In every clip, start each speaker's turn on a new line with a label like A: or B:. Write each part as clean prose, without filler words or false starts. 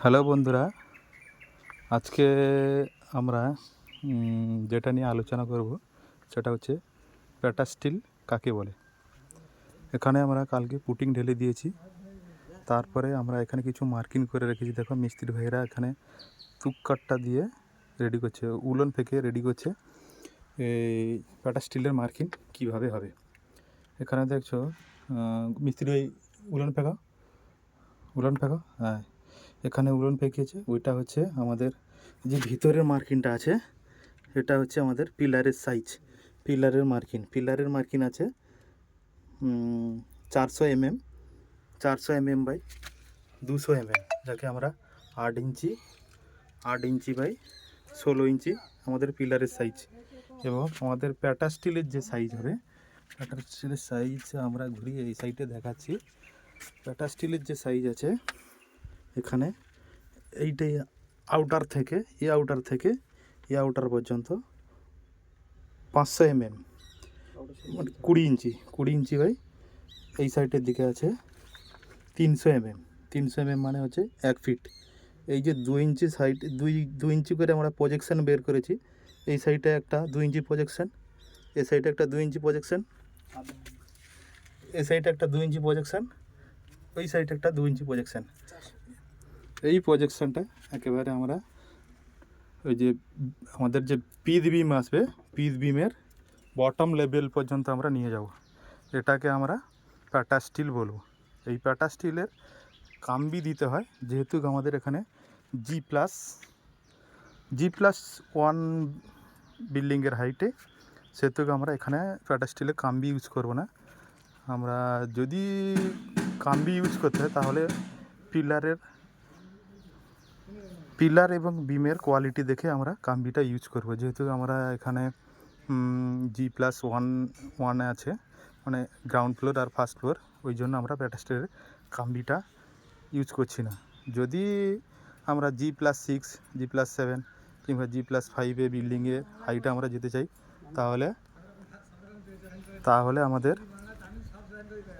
A: Hello বন্ধুরা, আজকে আমরা যেটা নিয়ে আলোচনা করব সেটা হচ্ছে পেটা স্টিল কাকে বলে। এখানে আমরা কালকে পুটিং ঢেলে দিয়েছি, তারপরে আমরা এখানে কিছু মার্কিং করে রেখেছি। দেখো মিস্ত্রি ভাইয়েরা এখানে তুককাটটা দিয়ে রেডি করছে, উলন থেকে রেডি করছে এই পেটা স্টিলের মার্কিং কীভাবে হবে। এখানে দেখছো মিস্ত্রি ভাই উলন ফেঁকা হ্যাঁ, এখানে উলন ফেঁকিয়েছে। ওইটা হচ্ছে আমাদের যে ভিতরের মার্কিংটা আছে, এটা হচ্ছে আমাদের পিলারের সাইজ। পিলারের মার্কিং আছে 400 mm, 400 mm বাই 200 mm, যাকে আমরা 8 ইঞ্চি বাই 16 ইঞ্চি আমাদের পিলারের সাইজ। এবং আমাদের পেটা স্টিলের যে সাইজ হবে, পেটা স্টিলের সাইজ আমরা ঘুরিয়ে এই সাইডে দেখাচ্ছি। পেটা স্টিলের যে সাইজ আছে এখানে, এইটাই আউটার থেকে এই আউটার পর্যন্ত 500 mm, মানে 20 ইঞ্চি বাই এই সাইডের দিকে আছে 300 mm। 300 mm মানে হচ্ছে 1 ফিট। এই যে 2 ইঞ্চি সাইড, 2 ইঞ্চি করে আমরা প্রজেকশান বের করেছি। এই সাইডে একটা 2 ইঞ্চি প্রজেকশান, এই সাইডে একটা 2 ইঞ্চি প্রজেকশান, এই সাইডে একটা 2 ইঞ্চি প্রজেকশান, ওই সাইডে একটা 2 ইঞ্চি প্রজেকশান। এই প্রজেকশানটা একেবারে আমরা ওই যে আমাদের যে পিচ বিম আসবে, পিচ বিমের বটম লেভেল পর্যন্ত আমরা নিয়ে যাব। এটাকে আমরা পেটা স্টিল বলবো। এই পেটা স্টিলের কাম্বি দিতে হয়, যেহেতু আমাদের এখানে G+1 বিল্ডিংয়ের হাইটে, সেহেতু আমরা এখানে পেটা স্টিলের কাম্বি ইউজ করব না। আমরা যদি কাম্বি ইউজ করতে হয় তাহলে পিলার এবং বিমের কোয়ালিটি দেখে আমরা কাম্বিটা ইউজ করব। যেহেতু আমরা এখানে G+1 আছে, মানে গ্রাউন্ড ফ্লোর আর ফার্স্ট ফ্লোর, ওই জন্য আমরা পেটা স্টিলের কাম্বিটা ইউজ করছি না। যদি আমরা G+6, G+7 কিংবা G+5 বিল্ডিংয়ে হাইটে আমরা যেতে চাই,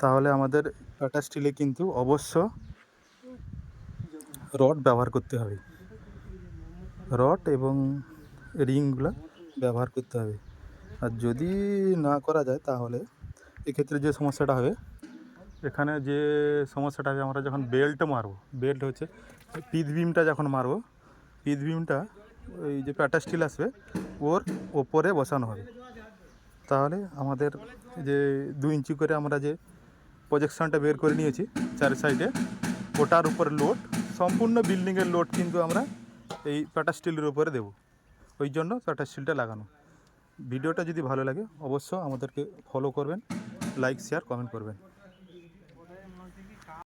A: তাহলে আমাদের পেটা স্টিলে কিন্তু অবশ্য রড ব্যবহার করতে হবে, রড এবং রিংগুলো ব্যবহার করতে হবে। আর যদি না করা যায় তাহলে এক্ষেত্রে যে সমস্যাটা হবে, এখানে যে সমস্যাটা হবে, আমরা যখন বেল্ট হচ্ছে পিচ বিমটা যখন মারবো, পিচ বিমটা ওই যে পেটা স্টিল আসবে ওর ওপরে বসানো হবে। তাহলে আমাদের যে 2 ইঞ্চি করে আমরা যে প্রজেকশানটা বের করে নিয়েছি চার সাইডে, ওটার উপরে লোড, সম্পূর্ণ বিল্ডিংয়ের লোড কিন্তু আমরা এই পেটা স্টিলের উপরে দেবো। ওই জন্য পেটা স্টিলটা লাগানো। ভিডিওটা যদি ভালো লাগে অবশ্য আমাদেরকে ফলো করবেন, লাইক শেয়ার কমেন্ট করবেন।